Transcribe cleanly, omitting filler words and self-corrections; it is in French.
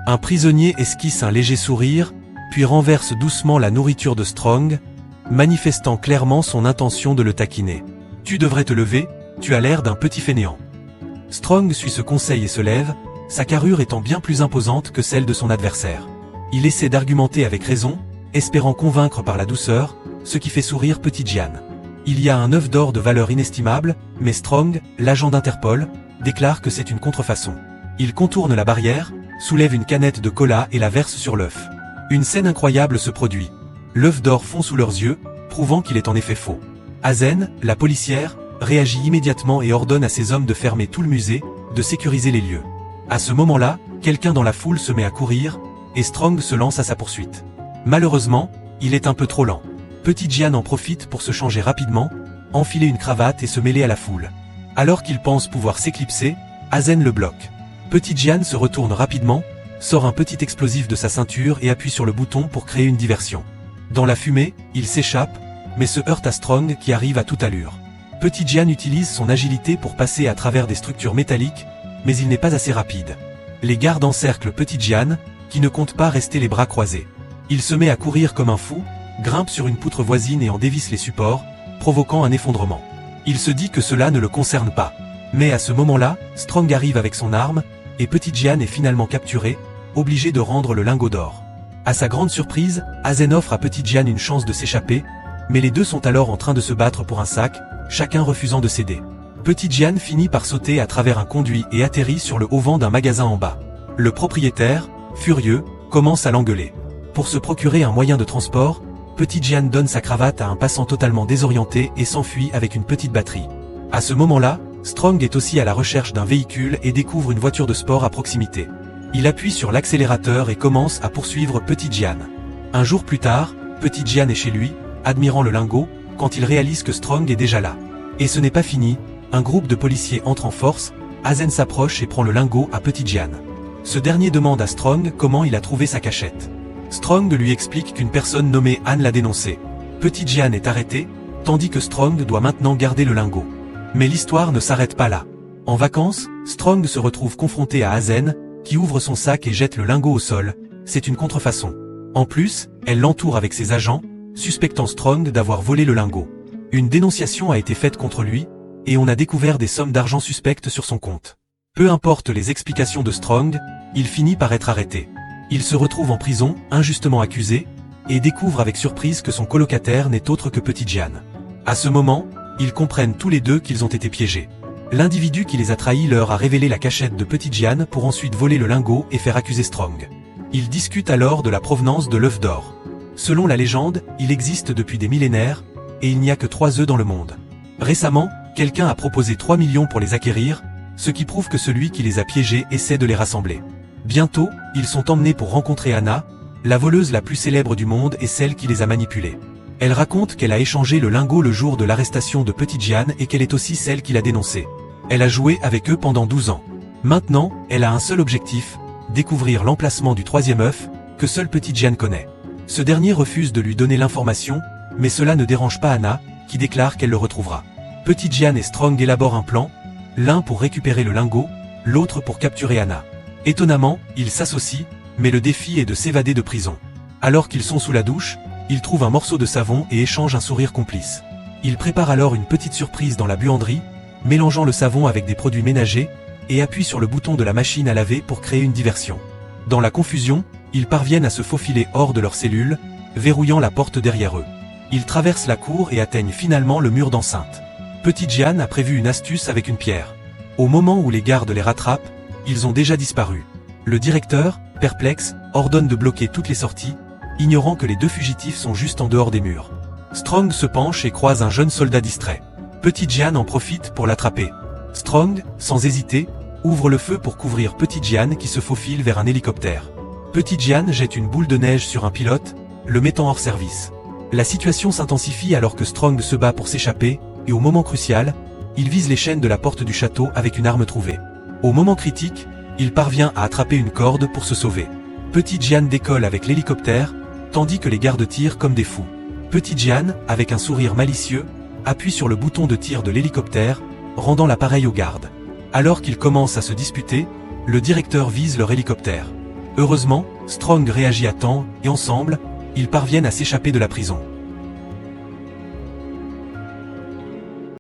Un prisonnier esquisse un léger sourire, puis renverse doucement la nourriture de Strong, manifestant clairement son intention de le taquiner. « Tu devrais te lever, tu as l'air d'un petit fainéant. » Strong suit ce conseil et se lève, sa carrure étant bien plus imposante que celle de son adversaire. Il essaie d'argumenter avec raison, espérant convaincre par la douceur, ce qui fait sourire Petit Gian. Il y a un œuf d'or de valeur inestimable, mais Strong, l'agent d'Interpol, déclare que c'est une contrefaçon. Il contourne la barrière, soulève une canette de cola et la verse sur l'œuf. Une scène incroyable se produit. L'œuf d'or fond sous leurs yeux, prouvant qu'il est en effet faux. Azen, la policière, réagit immédiatement et ordonne à ses hommes de fermer tout le musée, de sécuriser les lieux. À ce moment-là, quelqu'un dans la foule se met à courir, et Strong se lance à sa poursuite. Malheureusement, il est un peu trop lent. Petit Gian en profite pour se changer rapidement, enfiler une cravate et se mêler à la foule. Alors qu'il pense pouvoir s'éclipser, Azen le bloque. Petit Gian se retourne rapidement, sort un petit explosif de sa ceinture et appuie sur le bouton pour créer une diversion. Dans la fumée, il s'échappe, mais se heurte à Strong qui arrive à toute allure. Petit Gian utilise son agilité pour passer à travers des structures métalliques, mais il n'est pas assez rapide. Les gardes encerclent Petit Gian, qui ne compte pas rester les bras croisés. Il se met à courir comme un fou, grimpe sur une poutre voisine et en dévisse les supports, provoquant un effondrement. Il se dit que cela ne le concerne pas. Mais à ce moment-là, Strong arrive avec son arme, et Petit Gian est finalement capturé, obligé de rendre le lingot d'or. À sa grande surprise, Azen offre à Petit Gian une chance de s'échapper, mais les deux sont alors en train de se battre pour un sac, chacun refusant de céder. Petit Gian finit par sauter à travers un conduit et atterrit sur le auvent d'un magasin en bas. Le propriétaire, furieux, commence à l'engueuler. Pour se procurer un moyen de transport, Petit Gian donne sa cravate à un passant totalement désorienté et s'enfuit avec une petite batterie. À ce moment-là, Strong est aussi à la recherche d'un véhicule et découvre une voiture de sport à proximité. Il appuie sur l'accélérateur et commence à poursuivre Petit Gian. Un jour plus tard, Petit Gian est chez lui, admirant le lingot, quand il réalise que Strong est déjà là. Et ce n'est pas fini, un groupe de policiers entre en force, Azen s'approche et prend le lingot à Petit Gian. Ce dernier demande à Strong comment il a trouvé sa cachette. Strong lui explique qu'une personne nommée Anne l'a dénoncé. Petit Gian est arrêté, tandis que Strong doit maintenant garder le lingot. Mais l'histoire ne s'arrête pas là. En vacances, Strong se retrouve confronté à Azen, qui ouvre son sac et jette le lingot au sol. C'est une contrefaçon. En plus, elle l'entoure avec ses agents, suspectant Strong d'avoir volé le lingot. Une dénonciation a été faite contre lui, et on a découvert des sommes d'argent suspectes sur son compte. Peu importe les explications de Strong, il finit par être arrêté. Il se retrouve en prison, injustement accusé, et découvre avec surprise que son colocataire n'est autre que Petit Gian. À ce moment, ils comprennent tous les deux qu'ils ont été piégés. L'individu qui les a trahis leur a révélé la cachette de Petit Gian pour ensuite voler le lingot et faire accuser Strong. Ils discutent alors de la provenance de l'œuf d'or. Selon la légende, il existe depuis des millénaires, et il n'y a que 3 œufs dans le monde. Récemment, quelqu'un a proposé 3 millions pour les acquérir, ce qui prouve que celui qui les a piégés essaie de les rassembler. Bientôt, ils sont emmenés pour rencontrer Anna, la voleuse la plus célèbre du monde et celle qui les a manipulés. Elle raconte qu'elle a échangé le lingot le jour de l'arrestation de Petit Gian et qu'elle est aussi celle qui l'a dénoncé. Elle a joué avec eux pendant 12 ans. Maintenant, elle a un seul objectif, découvrir l'emplacement du 3e œuf, que seul Petit Gian connaît. Ce dernier refuse de lui donner l'information, mais cela ne dérange pas Anna, qui déclare qu'elle le retrouvera. Petit Gian et Strong élaborent un plan, l'un pour récupérer le lingot, l'autre pour capturer Anna. Étonnamment, ils s'associent, mais le défi est de s'évader de prison. Alors qu'ils sont sous la douche, ils trouvent un morceau de savon et échangent un sourire complice. Ils préparent alors une petite surprise dans la buanderie, mélangeant le savon avec des produits ménagers, et appuient sur le bouton de la machine à laver pour créer une diversion. Dans la confusion, ils parviennent à se faufiler hors de leur cellule, verrouillant la porte derrière eux. Ils traversent la cour et atteignent finalement le mur d'enceinte. Petit Gian a prévu une astuce avec une pierre. Au moment où les gardes les rattrapent, ils ont déjà disparu. Le directeur, perplexe, ordonne de bloquer toutes les sorties, ignorant que les 2 fugitifs sont juste en dehors des murs. Strong se penche et croise un jeune soldat distrait. Petit Gian en profite pour l'attraper. Strong, sans hésiter, ouvre le feu pour couvrir Petit Gian qui se faufile vers un hélicoptère. Petit Gian jette une boule de neige sur un pilote, le mettant hors service. La situation s'intensifie alors que Strong se bat pour s'échapper, et au moment crucial, il vise les chaînes de la porte du château avec une arme trouvée. Au moment critique, il parvient à attraper une corde pour se sauver. Petit Gian décolle avec l'hélicoptère, tandis que les gardes tirent comme des fous. Petit Gian, avec un sourire malicieux, appuie sur le bouton de tir de l'hélicoptère, rendant l'appareil aux gardes. Alors qu'ils commencent à se disputer, le directeur vise leur hélicoptère. Heureusement, Strong réagit à temps, et ensemble, ils parviennent à s'échapper de la prison.